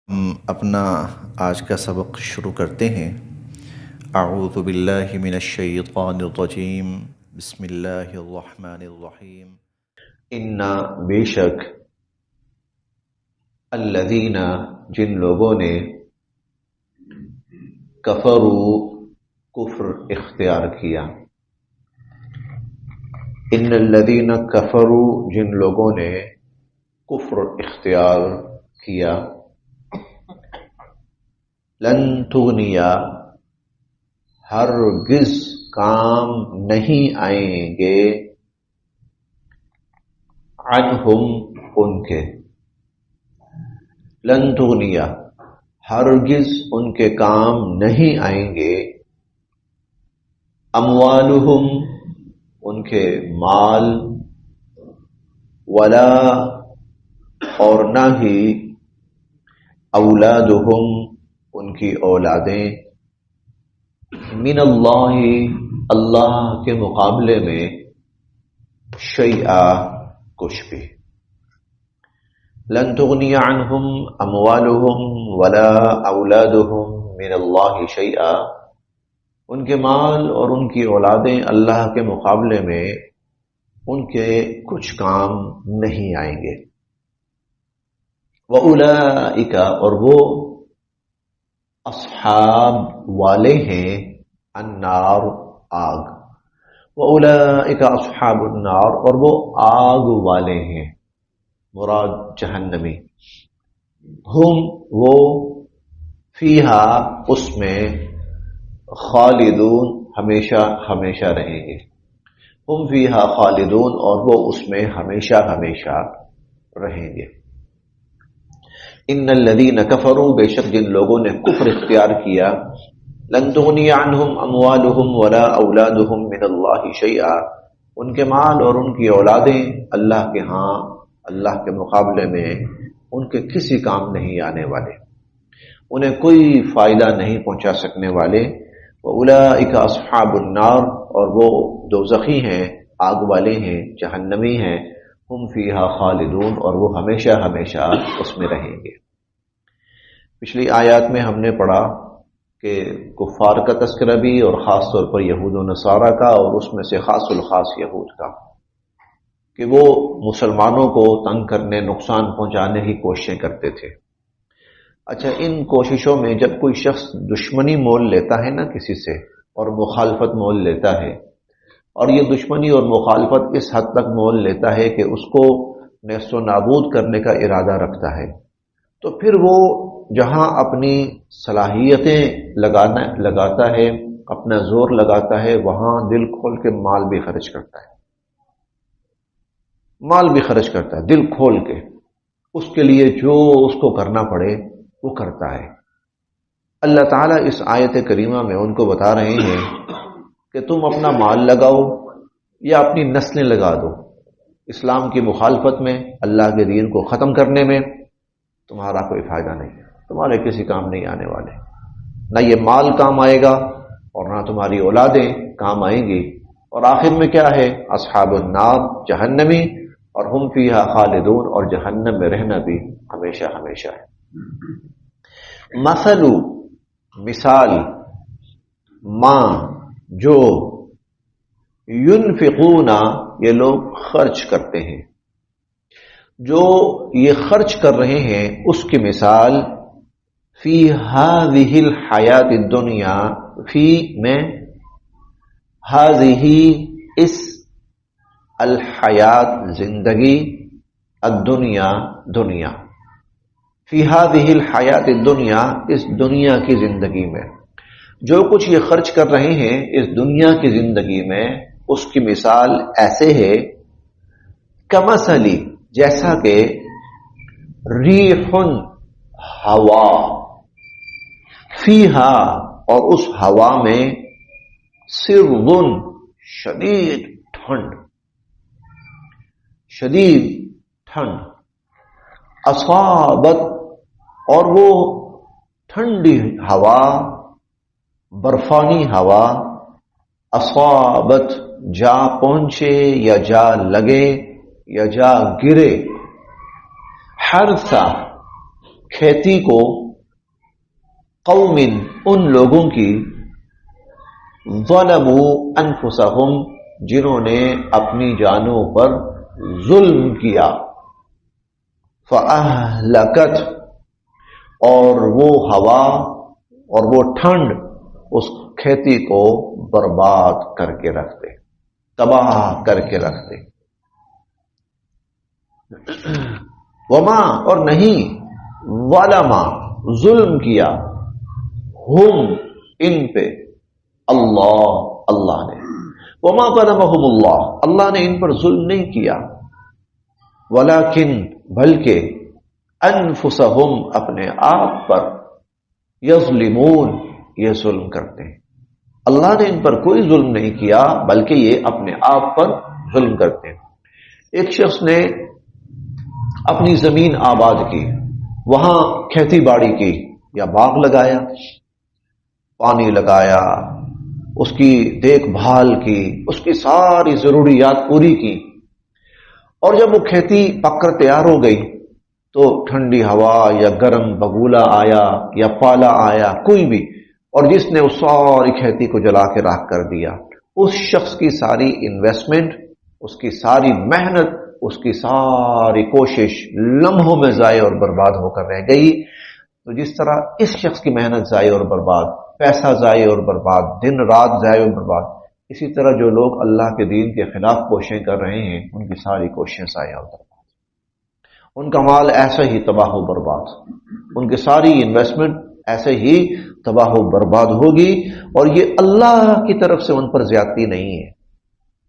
ہم اپنا آج کا سبق شروع کرتے ہیں۔ اعوذ باللہ من الشیطان الرجیم، بسم اللہ الرحمن الرحیم۔ بے شک الذین جن لوگوں نے کفروا کفر اختیار کیا، ان الذین کفروا جن لوگوں نے کفر اختیار کیا، لن تغنیا ہرگز کام نہیں آئیں گے، عنہم ان کے، لن تغنیا ہرگز ان کے کام نہیں آئیں گے، اموالہم ان کے مال، ولا اور نہ ہی اولادہم ان کی اولادیں، من اللہ اللہ کے مقابلے میں، شیئا کچھ بھی، لن تغنی عنہم اموالہم ولا اولادہم من اللہ شیئا، ان کے مال اور ان کی اولادیں اللہ کے مقابلے میں ان کے کچھ کام نہیں آئیں گے، وَأُولَئِكَ اور وہ اصحاب والے ہیں، النار آگ، وَأُولَئِكَ اصحاب النار اور وہ آگ والے ہیں، مراد جہنمی، ہم وہ فیہا اس میں، خالدون ہمیشہ ہمیشہ رہیں گے، ہم فیہا خالدون اور وہ اس میں ہمیشہ ہمیشہ رہیں گے۔ ان الذین کفروا بے شک جن لوگوں نے کفر اختیار کیا، لن تغنی عنہم اموالہم ولا اولادہم من اللہ شیئا ان کے مال اور ان کی اولادیں اللہ کے ہاں اللہ کے مقابلے میں ان کے کسی کام نہیں آنے والے، انہیں کوئی فائدہ نہیں پہنچا سکنے والے، وَأُولَئِكَ أَصْحَابُ النَّارِ اور وہ دوزخی ہیں، آگ والے ہیں، جہنمی ہیں، ہم فیہا خالدون اور وہ ہمیشہ ہمیشہ اس میں رہیں گے۔ پچھلی آیات میں ہم نے پڑھا کہ کفار کا تذکرہ بھی اور خاص طور پر یہود و نصارہ کا، اور اس میں سے خاص الخاص یہود کا، کہ وہ مسلمانوں کو تنگ کرنے، نقصان پہنچانے کی کوششیں کرتے تھے۔ اچھا، ان کوششوں میں جب کوئی شخص دشمنی مول لیتا ہے نا کسی سے، اور مخالفت مول لیتا ہے، اور یہ دشمنی اور مخالفت اس حد تک مول لیتا ہے کہ اس کو نیست و نابود کرنے کا ارادہ رکھتا ہے، تو پھر وہ جہاں اپنی صلاحیتیں لگاتا ہے، اپنا زور لگاتا ہے، وہاں دل کھول کے مال بھی خرچ کرتا ہے، مال بھی خرچ کرتا ہے دل کھول کے، اس کے لیے جو اس کو کرنا پڑے وہ کرتا ہے۔ اللہ تعالیٰ اس آیت کریمہ میں ان کو بتا رہے ہیں کہ تم اپنا مال لگاؤ یا اپنی نسلیں لگا دو، اسلام کی مخالفت میں، اللہ کے دین کو ختم کرنے میں تمہارا کوئی فائدہ نہیں، تمہارے کسی کام نہیں آنے والے، نہ یہ مال کام آئے گا اور نہ تمہاری اولادیں کام آئیں گی، اور آخر میں کیا ہے؟ اصحاب النار جہنمی، اور ہم فیہا خالدون اور جہنم میں رہنا بھی ہمیشہ ہمیشہ ہے۔ مثل مثال، ما جو، ينفقون یہ لوگ خرچ کرتے ہیں، جو یہ خرچ کر رہے ہیں اس کی مثال، فی ہذہ الحیات الدنیا، فی میں، ہذہ اس، الحیات زندگی، الدنیا دنیا، فی ہذہ الحیات الدنیا اس دنیا کی زندگی میں، جو کچھ یہ خرچ کر رہے ہیں اس دنیا کی زندگی میں، اس کی مثال ایسے ہے، کمثلی جیسا کہ، ریح ہوا، فیہا اور اس ہوا میں، سرٌ شدید ٹھنڈ، شدید ٹھنڈ، اصابت اور وہ ٹھنڈی ہوا، برفانی ہوا، اصابت جا پہنچے یا جا لگے یا جا گرے، حرثا کھیتی کو قوم ان لوگوں کی ظلموا انفسہم جنہوں نے اپنی جانوں پر ظلم کیا، فأہلکت اور وہ ہوا اور وہ ٹھنڈ اس کھیتی کو برباد کر کے رکھ دے، تباہ کر کے رکھ دے۔ وما اور نہیں ظلم ظلم کیا ہم ان پہ اللہ نے، وما ظلمہم اللہ نے ان پر ظلم نہیں کیا، ولیکن بلکہ انفسہم اپنے آپ پر یظلمون یہ ظلم کرتے ہیں۔ اللہ نے ان پر کوئی ظلم نہیں کیا بلکہ یہ اپنے آپ پر ظلم کرتے ہیں۔ ایک شخص نے اپنی زمین آباد کی، وہاں کھیتی باڑی کی یا باغ لگایا، پانی لگایا، اس کی دیکھ بھال کی، اس کی ساری ضروریات پوری کی، اور جب وہ کھیتی پک کر تیار ہو گئی تو ٹھنڈی ہوا یا گرم بگولا آیا یا پالا آیا، کوئی بھی، اور جس نے اس ساری کھیتی کو جلا کے راکھ کر دیا۔ اس شخص کی ساری انویسٹمنٹ، اس کی ساری محنت، اس کی ساری کوشش لمحوں میں ضائع اور برباد ہو کر رہ گئی۔ تو جس طرح اس شخص کی محنت ضائع اور برباد، پیسہ ضائع اور برباد، دن رات ضائع اور برباد، اسی طرح جو لوگ اللہ کے دین کے خلاف کوششیں کر رہے ہیں ان کی ساری کوششیں ضائع اور برباد، ان کا مال ایسے ہی تباہ و برباد، ان کی ساری انویسٹمنٹ ایسے ہی تباہ و برباد ہوگی۔ اور یہ اللہ کی طرف سے ان پر زیادتی نہیں ہے،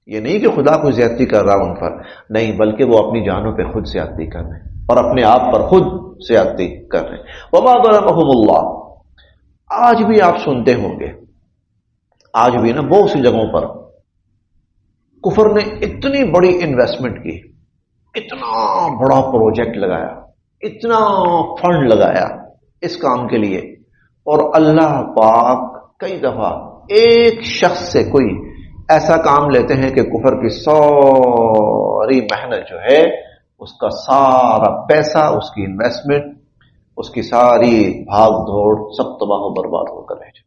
یہ نہیں کہ خدا کوئی زیادتی کر رہا ان پر، نہیں، بلکہ وہ اپنی جانوں پہ خود زیادتی کر رہے ہیں اور اپنے آپ پر خود زیادتی کر رہے ہیں۔ وما ظلمہم اللہ، آج بھی آپ سنتے ہوں گے، آج بھی نا بہت سی جگہوں پر کفر نے اتنی بڑی انویسٹمنٹ کی، اتنا بڑا پروجیکٹ لگایا، اتنا فنڈ لگایا اس کام کے لیے، اور اللہ پاک کئی دفعہ ایک شخص سے کوئی ایسا کام لیتے ہیں کہ کفر کی ساری محنت جو ہے، اس کا سارا پیسہ، اس کی انویسٹمنٹ، اس کی ساری بھاگ دوڑ سب تباہ و برباد ہو کر رہ جائے۔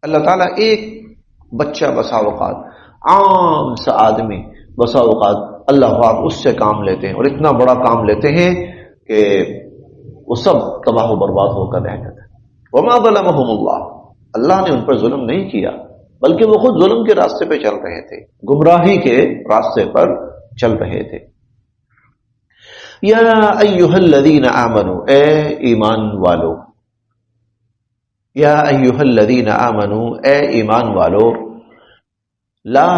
اللہ تعالیٰ ایک بچہ بسا اوقات، عام سا آدمی بسا اوقات اللہ پاک اس سے کام لیتے ہیں، اور اتنا بڑا کام لیتے ہیں کہ وہ سب تباہ و برباد ہو کر رہ جاتا ہے۔ وما ظلمہم اللہ نے ان پر ظلم نہیں کیا بلکہ وہ خود ظلم کے راستے پہ چل رہے تھے، گمراہی کے راستے پر چل رہے تھے۔ یا ایھا الذین آمنوا، اے ایمان والو، یا ایھا الذین آمنوا، اے ایمان والو، لا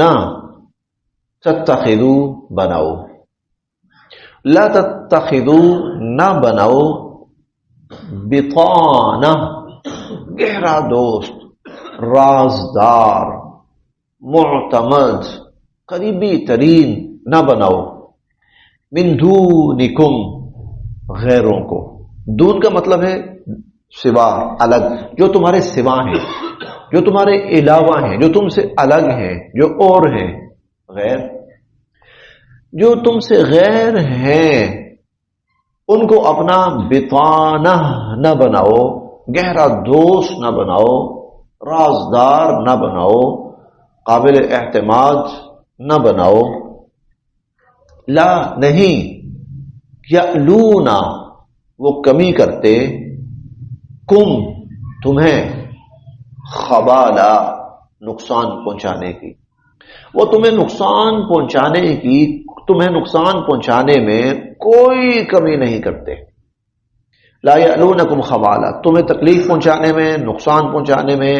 نہ تتخذوا بناؤ، لا تتخذوا نہ بناؤ، بطانہ گہرا دوست، رازدار، معتمد، قریبی ترین نہ بناؤ، من دونکم غیروں کو، دون کا مطلب ہے سوا، الگ، جو تمہارے سوا ہیں، جو تمہارے علاوہ ہیں، جو تم سے الگ ہیں، جو اور ہیں، غیر، جو تم سے غیر ہیں ان کو اپنا بطانہ نہ بناؤ، گہرا دوست نہ بناؤ، رازدار نہ بناؤ، قابل اعتماد نہ بناؤ، لا نہیں، یعلونا وہ کمی کرتے، کم تمہیں، خبالا نقصان پہنچانے کی، وہ تمہیں نقصان پہنچانے کی، تمہیں نقصان پہنچانے میں کوئی کمی نہیں کرتے، لا یعلونکم خبالا، تمہیں تکلیف پہنچانے میں، نقصان پہنچانے میں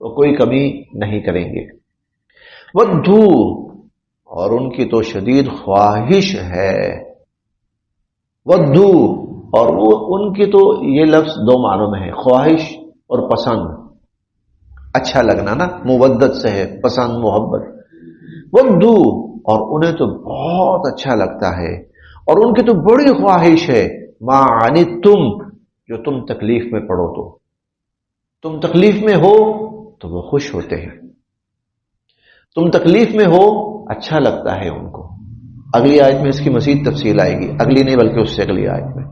وہ کوئی کمی نہیں کریں گے، ودو اور ان کی تو شدید خواہش ہے، ودو اور وہ ان کی تو، یہ لفظ دو معنوں میں ہے، خواہش اور پسند، اچھا لگنا نا، مودت سے ہے، پسند محبت، ودو اور انہیں تو بہت اچھا لگتا ہے، اور ان کی تو بڑی خواہش ہے، ما عنتم جو تم تکلیف میں پڑو، تو تم تکلیف میں ہو تو وہ خوش ہوتے ہیں، تم تکلیف میں ہو اچھا لگتا ہے ان کو۔ اگلی آیت میں اس کی مزید تفصیل آئے گی، اگلی نہیں بلکہ اس سے اگلی آیت میں،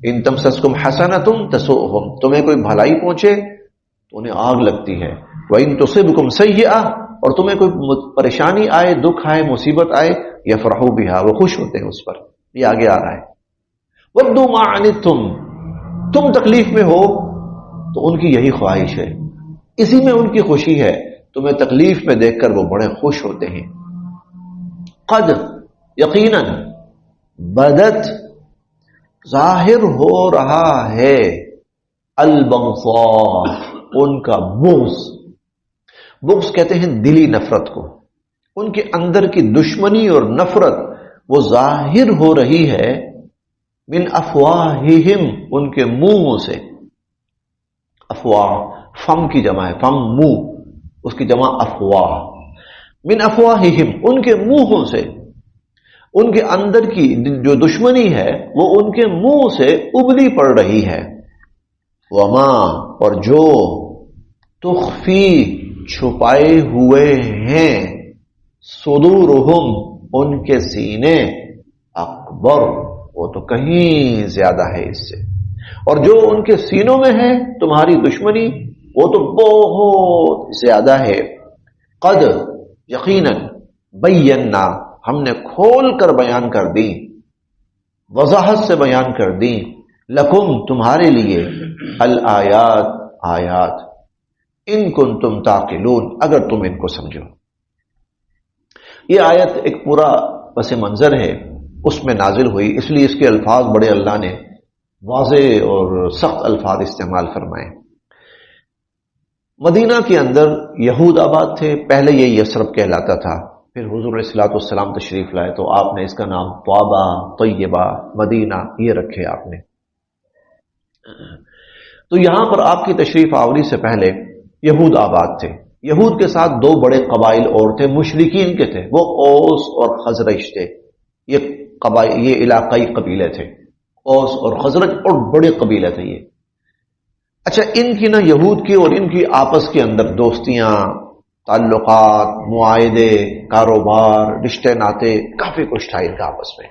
ان تمسسکم حسنۃ تسؤہم، تمہیں کوئی بھلائی پہنچے تو انہیں آگ لگتی ہے، وَإِن تُصِبْكُمْ سَيِّئَةٌ، اور تمہیں کوئی پریشانی آئے، دکھ آئے، مصیبت آئے، یفرحوا بها، وہ خوش ہوتے ہیں اس پر. یہ آگے آ رہا ہے. وَدُّوا مَا عَنِتُّمْ، تم تکلیف میں ہو تو ان کی یہی خواہش ہے، اسی میں ان کی خوشی ہے، تمہیں تکلیف میں دیکھ کر وہ بڑے خوش ہوتے ہیں. قد، یقیناً، بدت، ظاہر ہو رہا ہے، البغضاء، ان کا بغض. بغض کہتے ہیں دلی نفرت کو. ان کے اندر کی دشمنی اور نفرت وہ ظاہر ہو رہی ہے، من افواہہم، ان کے منہوں سے. افواہ فم کی جمع ہے، فم منہ، اس کی جمع افواہ. من افواہہم، ان کے منہوں سے. ان کے اندر کی جو دشمنی ہے وہ ان کے منہ سے ابلی پڑ رہی ہے. وما، اور جو، تخفی، چھپائے ہوئے ہیں، صدورہم، ان کے سینے، اکبر، وہ تو کہیں زیادہ ہے اس سے. اور جو ان کے سینوں میں ہے تمہاری دشمنی، وہ تو بہت زیادہ ہے. قد، یقیناً، بینا، ہم نے کھول کر بیان کر دی، وضاحت سے بیان کر دی، لکم، تمہارے لیے، الآیات، آیات، ان کنتم تعقلون، اگر تم ان کو سمجھو. یہ آیت ایک پورا پس منظر ہے، اس میں نازل ہوئی، اس لیے اس کے الفاظ بڑے اللہ نے واضح اور سخت الفاظ استعمال فرمائے. مدینہ کے اندر یہود آباد تھے، پہلے یہ یثرب کہلاتا تھا، پھر حضور علیہ الصلوۃ والسلام تشریف لائے تو آپ نے اس کا نام طابہ، طیبہ، مدینہ یہ رکھے آپ نے. تو یہاں پر آپ کی تشریف آوری سے پہلے یہود آباد تھے. یہود کے ساتھ دو بڑے قبائل اور تھے، مشرکین کے تھے، وہ اوس اور خزرج تھے. یہ علاقائی قبیلے تھے، اوس اور خزرج، اور بڑے قبیلے تھے یہ. اچھا، ان کی نہ یہود کی اور ان کی آپس کے اندر دوستیاں، تعلقات، معاہدے، کاروبار، رشتے ناتے، کافی کچھ تھا ان کا آپس میں،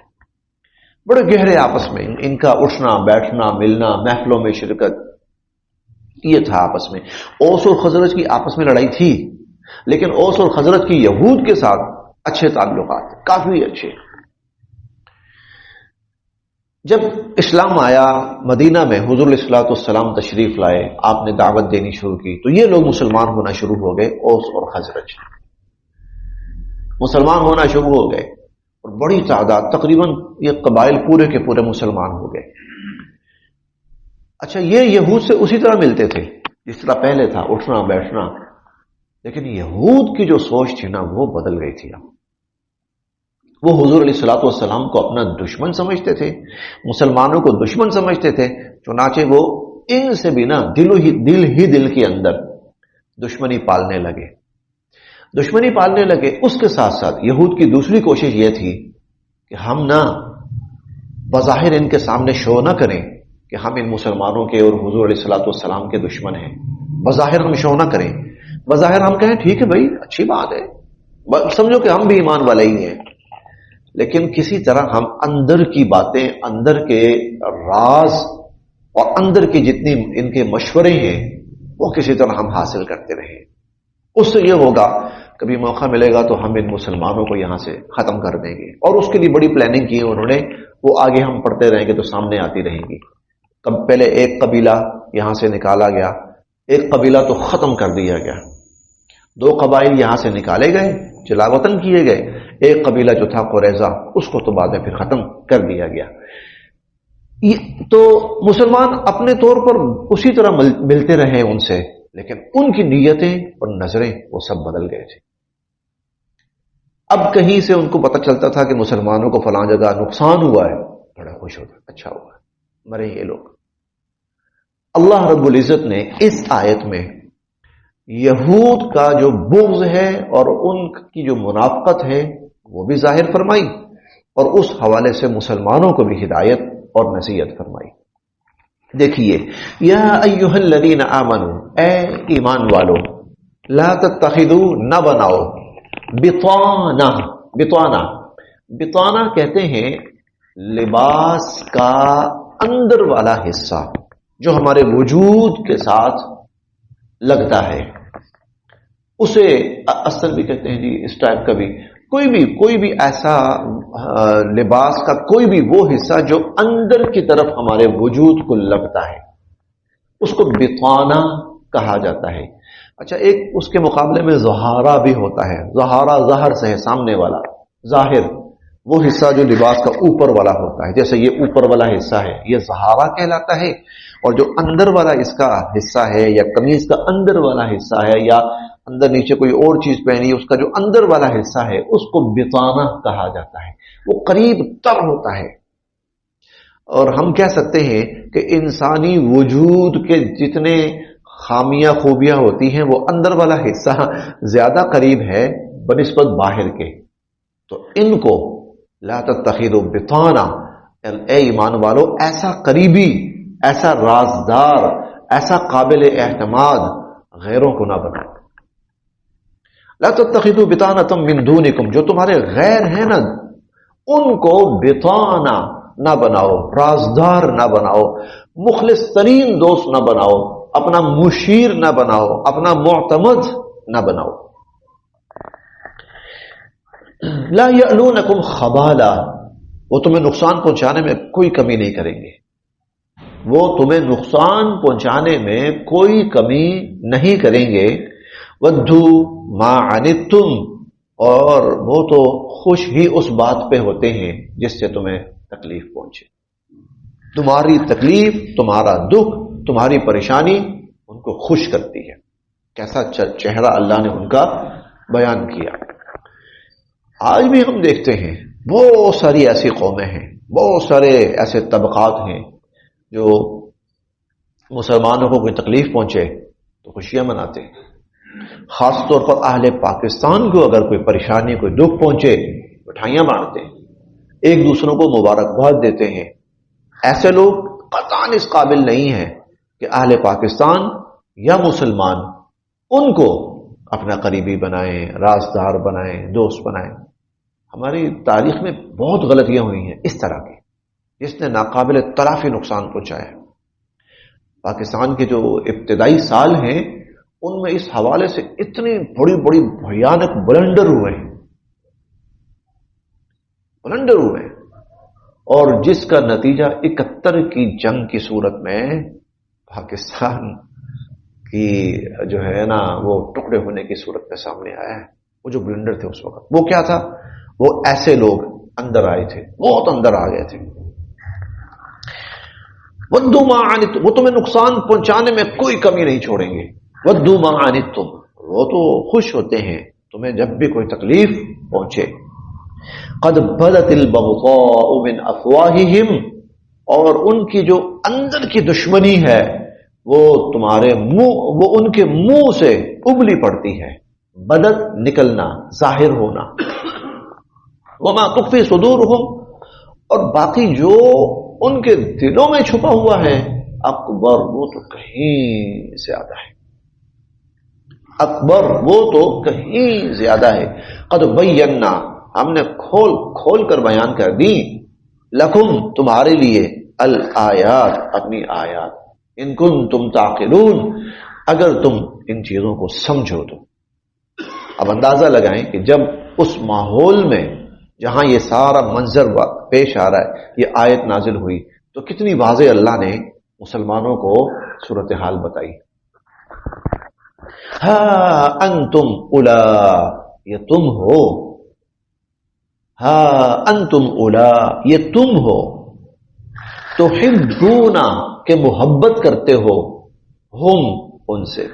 بڑے گہرے آپس میں. ان کا اٹھنا بیٹھنا، ملنا، محفلوں میں شرکت، یہ تھا آپس میں. اوس اور خزرج کی آپس میں لڑائی تھی، لیکن اوس اور خزرج کی یہود کے ساتھ اچھے تعلقات، کافی اچھے. جب اسلام آیا مدینہ میں، حضور علیہ الصلوۃ والسلام تشریف لائے، آپ نے دعوت دینی شروع کی، تو یہ لوگ مسلمان ہونا شروع ہو گئے. اوس اور خزرج مسلمان ہونا شروع ہو گئے، اور بڑی تعداد، تقریباً یہ قبائل پورے کے پورے مسلمان ہو گئے. اچھا، یہ یہود سے اسی طرح ملتے تھے جس طرح پہلے تھا، اٹھنا بیٹھنا، لیکن یہود کی جو سوچ تھی نا وہ بدل گئی تھی. وہ حضور علیہ الصلوۃ والسلام کو اپنا دشمن سمجھتے تھے، مسلمانوں کو دشمن سمجھتے تھے، چنانچہ وہ ان سے بھی نا دل کے اندر دشمنی پالنے لگے. اس کے ساتھ ساتھ یہود کی دوسری کوشش یہ تھی کہ ہم نا بظاہر ان کے سامنے شو نہ کریں کہ ہم ان مسلمانوں کے اور حضور علیہ الصلوۃ والسلام کے دشمن ہیں. بظاہر ہم شو نہ کریں، بظاہر ہم کہیں ٹھیک ہے بھائی، اچھی بات ہے، سمجھو کہ ہم بھی ایمان والے ہی ہیں، لیکن کسی طرح ہم اندر کی باتیں، اندر کے راز اور اندر کی جتنی ان کے مشورے ہیں وہ کسی طرح ہم حاصل کرتے رہیں. اس سے یہ ہوگا کبھی موقع ملے گا تو ہم ان مسلمانوں کو یہاں سے ختم کر دیں گے. اور اس کے لیے بڑی پلاننگ کی انہوں نے، وہ آگے ہم پڑھتے رہیں گے تو سامنے آتی رہیں گی. پہلے ایک قبیلہ یہاں سے نکالا گیا، ایک قبیلہ تو ختم کر دیا گیا، دو قبائل یہاں سے نکالے گئے، جلا وطن کیے گئے. ایک قبیلہ جو تھا قریظہ، اس کو تو بعد میں پھر ختم کر دیا گیا. تو مسلمان اپنے طور پر اسی طرح ملتے رہے ان سے، لیکن ان کی نیتیں اور نظریں وہ سب بدل گئے تھے. اب کہیں سے ان کو پتہ چلتا تھا کہ مسلمانوں کو فلاں جگہ نقصان ہوا ہے، بڑا خوش ہوتا، اچھا ہوا، مرے یہ لوگ. اللہ رب العزت نے اس آیت میں یہود کا جو بغض ہے اور ان کی جو منافقت ہے وہ بھی ظاہر فرمائی، اور اس حوالے سے مسلمانوں کو بھی ہدایت اور نصیحت فرمائی. دیکھیے، یا ایھا الذین آمنوا، اے ایمان والو، لا تتخذوا، نہ بناؤ، بطانہ کہتے ہیں لباس کا اندر والا حصہ جو ہمارے وجود کے ساتھ لگتا ہے اسے اصل بھی کہتے ہیں جی. اس ٹائپ کا بھی کوئی بھی ایسا لباس کا کوئی بھی وہ حصہ جو اندر کی طرف ہمارے وجود کو لگتا ہے اس کو بطانہ کہا جاتا ہے. اچھا ایک اس کے مقابلے میں زہارہ بھی ہوتا ہے. زہارہ ظہر سے ہے سامنے والا, ظاہر وہ حصہ جو لباس کا اوپر والا ہوتا ہے, جیسے یہ اوپر والا حصہ ہے یہ زہارہ کہلاتا ہے, اور جو اندر والا اس کا حصہ ہے یا قمیض کا اندر والا حصہ ہے یا اندر نیچے کوئی اور چیز پہنی ہے اس کا جو اندر والا حصہ ہے اس کو بطانہ کہا جاتا ہے. وہ قریب تر ہوتا ہے. اور ہم کہہ سکتے ہیں کہ انسانی وجود کے جتنے خامیاں خوبیاں ہوتی ہیں وہ اندر والا حصہ زیادہ قریب ہے بنسبت باہر کے. تو ان کو لا تتخذوا بطانہ, اے ایمان والو ایسا قریبی, ایسا رازدار, ایسا قابل اعتماد غیروں کو نہ بناؤ. لا تتخذوا بطانۃ من دونکم, جو تمہارے غیر ہیں نا ان کو بطانہ نہ بناؤ, رازدار نہ بناؤ, مخلص ترین دوست نہ بناؤ, اپنا مشیر نہ بناؤ, اپنا معتمد نہ بناؤ. لا یعلونکم خبالا, وہ تمہیں نقصان پہنچانے میں کوئی کمی نہیں کریں گے. وہ تمہیں نقصان پہنچانے میں کوئی کمی نہیں کریں گے. ودو ما عنتم, اور وہ تو خوش ہی اس بات پہ ہوتے ہیں جس سے تمہیں تکلیف پہنچے. تمہاری تکلیف, تمہارا دکھ, تمہاری پریشانی ان کو خوش کرتی ہے. کیسا چہرہ اللہ نے ان کا بیان کیا. آج بھی ہم دیکھتے ہیں بہت ساری ایسی قومیں ہیں, بہت سارے ایسے طبقات ہیں جو مسلمانوں کو کوئی تکلیف پہنچے تو خوشیاں مناتے ہیں. خاص طور پر اہل پاکستان کو اگر کوئی پریشانی, کوئی دکھ پہنچے مٹھائیاں بانٹتے ہیں, ایک دوسروں کو مبارکباد دیتے ہیں. ایسے لوگ قطعاً اس قابل نہیں ہیں کہ اہل پاکستان یا مسلمان ان کو اپنا قریبی بنائیں, رازدار بنائیں, دوست بنائیں. ہماری تاریخ میں بہت غلطیاں ہوئی ہیں اس طرح کی جس نے ناقابل تلافی نقصان پہنچایا. پاکستان کے جو ابتدائی سال ہیں ان میں اس حوالے سے اتنی بڑی بڑی بھیانک بلنڈر ہوئے ہیں, اور جس کا نتیجہ 71 کی جنگ کی صورت میں پاکستان کی جو ہے نا وہ ٹکڑے ہونے کی صورت میں سامنے آیا ہے. وہ جو بلنڈر تھے اس وقت وہ کیا تھا, وہ ایسے لوگ اندر آئے تھے, بہت اندر آ گئے تھے. ودو ما عنتم, وہ تمہیں نقصان پہنچانے میں کوئی کمی نہیں چھوڑیں گے. ودو ما عنتم, وہ تو خوش ہوتے ہیں تمہیں جب بھی کوئی تکلیف پہنچے. قد بدت البغضاء من افواہہم, اور ان کی جو اندر کی دشمنی ہے وہ تمہارے منہ, وہ ان کے منہ سے ابلی پڑتی ہے. بدت نکلنا, ظاہر ہونا. وما تخفی صدورہم, اور باقی جو ان کے دلوں میں چھپا ہوا ہے اکبر, وہ تو کہیں زیادہ ہے. اکبر, وہ تو کہیں زیادہ ہے. قد بینا, ہم نے کھول کر بیان کر دی, لکم, تمہارے لیے, الآیات, اپنی آیات, ان کنتم تعقلون, اگر تم ان چیزوں کو سمجھو تو. اب اندازہ لگائیں کہ جب اس ماحول میں جہاں یہ سارا منظر پیش آ رہا ہے یہ آیت نازل ہوئی تو کتنی واضح اللہ نے مسلمانوں کو صورتحال بتائی. ہاں انتم اولا, یہ تم ہو, ہاں انتم اولا, یہ تم ہو, تحبون, کہ محبت کرتے ہو, ہم, ان سے.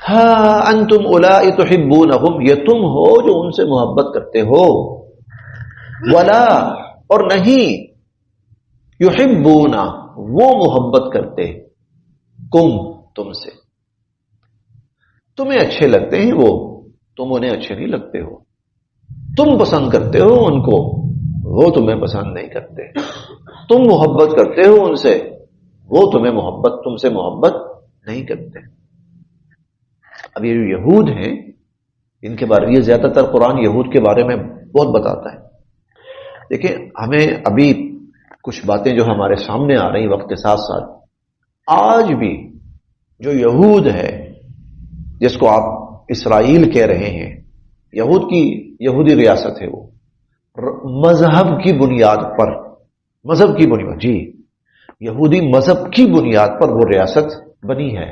ہاں انتم اولائی تحبونہم, یہ تم ہو جو ان سے محبت کرتے ہو. ولا, اور نہیں, یحبون, وہ محبت کرتے, کم, تم سے. تمہیں اچھے لگتے ہیں وہ, تم انہیں اچھے نہیں لگتے ہو. تم پسند کرتے ہو ان کو, وہ تمہیں پسند نہیں کرتے. تم محبت کرتے ہو ان سے, وہ تم سے محبت نہیں کرتے. اب یہ جو یہود ہیں ان کے بارے میں یہ زیادہ تر قرآن یہود کے بارے میں بہت بتاتا ہے. دیکھیں ہمیں ابھی کچھ باتیں جو ہمارے سامنے آ رہی وقت کے ساتھ ساتھ، آج بھی جو یہود ہے جس کو آپ اسرائیل کہہ رہے ہیں، یہودی ریاست ہے، وہ مذہب کی بنیاد پر، مذہب کی بنیاد، جی یہودی مذہب کی بنیاد پر وہ ریاست بنی ہے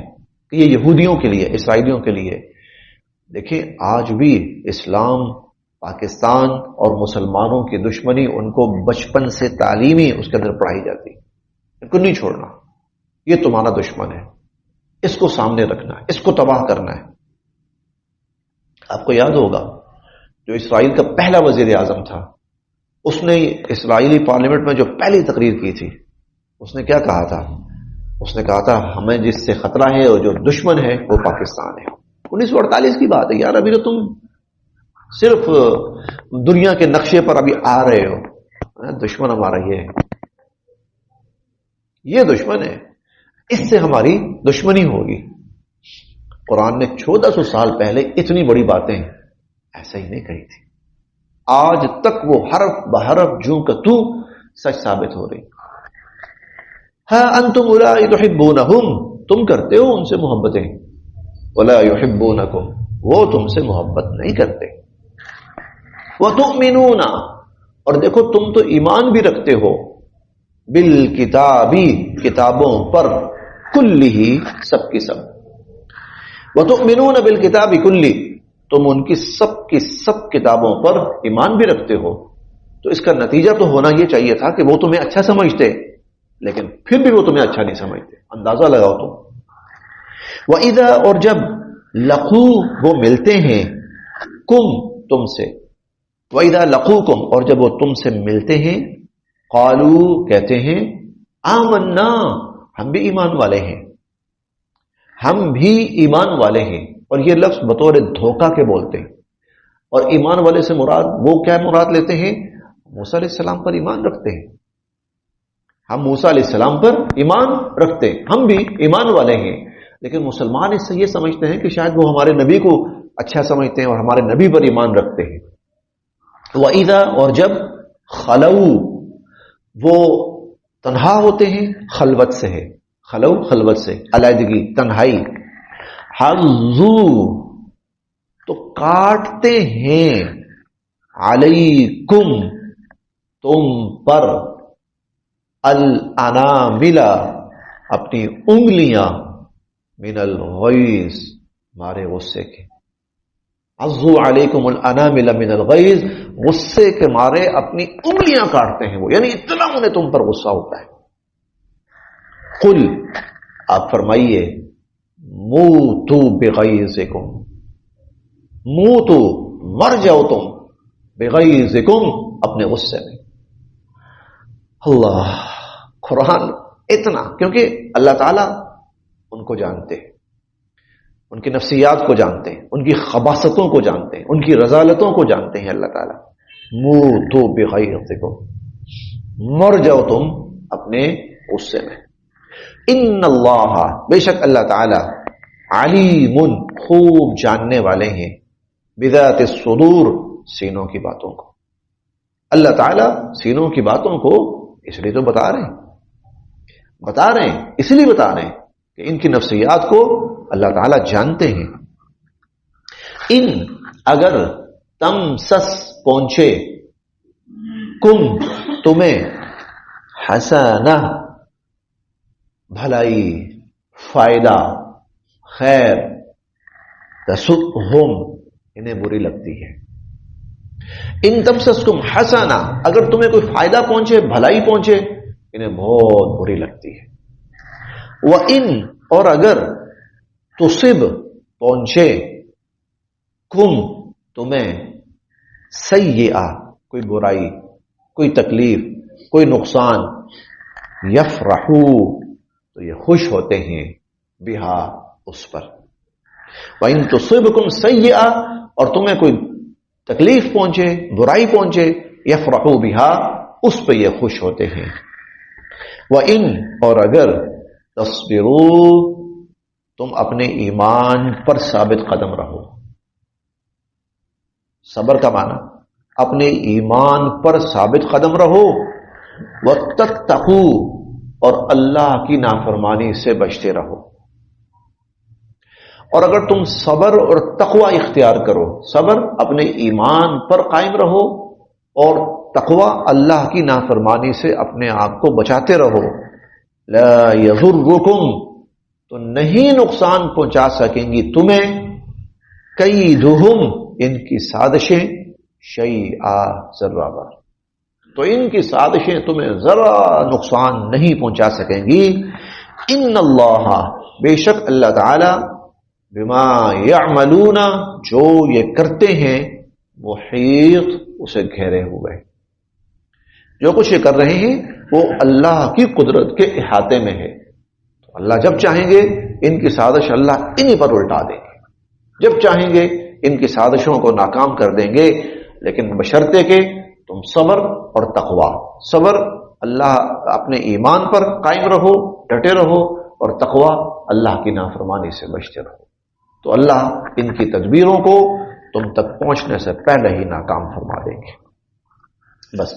کہ یہ یہودیوں کے لیے، اسرائیلیوں کے لیے۔ دیکھیں آج بھی اسلام، پاکستان اور مسلمانوں کی دشمنی ان کو بچپن سے تعلیمی اس کے اندر پڑھائی جاتی، ان کو نہیں چھوڑنا، یہ تمہارا دشمن ہے، اس کو سامنے رکھنا ہے، اس کو تباہ کرنا ہے۔ آپ کو یاد ہوگا جو اسرائیل کا پہلا وزیر اعظم تھا، اس نے اسرائیلی پارلیمنٹ میں جو پہلی تقریر کی تھی، اس نے کیا کہا تھا؟ اس نے کہا تھا ہمیں جس سے خطرہ ہے اور جو دشمن ہے وہ پاکستان ہے۔ 1948 کی بات ہے یار، ابھی تو تم صرف دنیا کے نقشے پر ابھی آ رہے ہو، دشمن ہمارا یہ دشمن ہے، اس سے ہماری دشمنی ہوگی۔ قرآن نے 1400 سال پہلے اتنی بڑی باتیں ایسا ہی نہیں کہی تھی، آج تک وہ حرف بحرف جوں کا تو سچ ثابت ہو رہی۔ ہاں انتم اولئک تحبونہم، تم کرتے ہو ان سے محبتیں، ولا یحبونکم، وہ تم سے محبت نہیں کرتے۔ وتؤمنون، اور دیکھو تم تو ایمان بھی رکھتے ہو، بالکتابی، کتابوں پر، کلہ، سب کی سب۔ وتؤمنون بالکتاب کلہ، تم ان کی سب کتابوں پر ایمان بھی رکھتے ہو، تو اس کا نتیجہ تو ہونا یہ چاہیے تھا کہ وہ تمہیں اچھا سمجھتے، لیکن پھر بھی وہ تمہیں اچھا نہیں سمجھتے، اندازہ لگاؤ تم۔ وَإِذَا، اور جب، لَقُوا، وہ ملتے ہیں، کم، تم سے، وَإِذَا لَقُوكُمْ، اور جب وہ تم سے ملتے ہیں، قَالُوا، کہتے ہیں، آمَنَّا، ہم بھی ایمان والے ہیں، ہم بھی ایمان والے ہیں، اور یہ لفظ بطور دھوکہ کے بولتے ہیں، اور ایمان والے سے مراد وہ کیا مراد لیتے ہیں؟ موسیٰ علیہ السلام پر ایمان رکھتے ہیں، ہم موسیٰ علیہ السلام پر ایمان رکھتے ہیں، ہم بھی ایمان والے ہیں، لیکن مسلمان اس سے یہ سمجھتے ہیں کہ شاید وہ ہمارے نبی کو اچھا سمجھتے ہیں اور ہمارے نبی پر ایمان رکھتے ہیں۔ وَإِذَا، اور جب، خلو، وہ تنہا ہوتے ہیں، خلوت سے ہے، خلو خلوت سے، علیحدگی، تنہائی، حضو، تو کاٹتے ہیں، علیکم، تم پر، الانامل، اپنی انگلیاں، من الغیظ، مارے غصے کے، عضو علیکم الانامل من الغیظ، غصے کے مارے اپنی انگلیاں کاٹتے ہیں وہ، یعنی اتنا انہیں تم پر غصہ ہوتا ہے۔ قل، آپ فرمائیے، موتو بغیظکم، موتو، مر جاؤ تم، بغیظکم، اپنے غصے میں۔ اللہ، قرآن اتنا، کیونکہ اللہ تعالیٰ ان کو جانتے ہیں، ان کی نفسیات کو جانتے ہیں، ان کی خباثتوں کو جانتے ہیں، ان کی رذالتوں کو جانتے ہیں اللہ تعالیٰ۔ موتو بغیظکم، مر جاؤ تم اپنے غصے میں۔ ان اللہ، بے شک اللہ تعالیٰ، علیم، خوب جاننے والے ہیں، بذات الصدور، سینوں کی باتوں کو۔ اللہ تعالیٰ سینوں کی باتوں کو اس لیے تو بتا رہے ہیں، اس لیے بتا رہے ہیں کہ ان کی نفسیات کو اللہ تعالیٰ جانتے ہیں۔ ان، اگر، تمسس، پہنچے، کم، تمہیں، حسنہ، بھلائی، فائدہ، خیر، تسؤہم، انہیں بری لگتی ہے۔ ان تمسسکم حسنہ، اگر تمہیں کوئی فائدہ پہنچے، بھلائی پہنچے، انہیں بہت بری لگتی ہے۔ وَإِن، اور اگر، تصب، پہنچے، کم، تمہیں، سیئہ، کوئی برائی، کوئی تکلیف، کوئی نقصان، یفرحو، تو یہ خوش ہوتے ہیں، بہا، اس پر۔ وَإِن تُصِبْكُمْ سَيِّئَةٌ، اور تمہیں کوئی تکلیف پہنچے، برائی پہنچے، یفرحو بہا، اس پہ یہ خوش ہوتے ہیں۔ وَإِن، اور اگر، تَصْبِرُوا، تم اپنے ایمان پر ثابت قدم رہو۔ صبر کا معنی اپنے ایمان پر ثابت قدم رہو، وَتَتَّقُوا، اور اللہ کی نافرمانی سے بچتے رہو. اور اگر تم صبر اور تقوی اختیار کرو، صبر اپنے ایمان پر قائم رہو، اور تقوی اللہ کی نافرمانی سے اپنے آپ کو بچاتے رہو، لا یضرکم، تو نہیں نقصان پہنچا سکیں گی تمہیں، کیدہم، ان کی سازشیں، شیئا، ذرہ بار، تو ان کی سازشیں تمہیں ذرا نقصان نہیں پہنچا سکیں گی. ان اللہ، بے شک اللہ تعالی، بما یعملون، جو یہ کرتے ہیں، محیط، اسے گھیرے ہوئے. جو کچھ یہ کر رہے ہیں وہ اللہ کی قدرت کے احاطے میں ہے. تو اللہ جب چاہیں گے ان کی سازش اللہ انہی پر الٹا دیں گے، جب چاہیں گے ان کی سازشوں کو ناکام کر دیں گے، لیکن بشرطے کہ تم صبر اور تقوی، صبر اللہ اپنے ایمان پر قائم رہو، ڈٹے رہو، اور تقوی اللہ کی نافرمانی سے بچتے رہو، تو اللہ ان کی تدبیروں کو تم تک پہنچنے سے پہلے ہی ناکام فرما دیں گے. بس.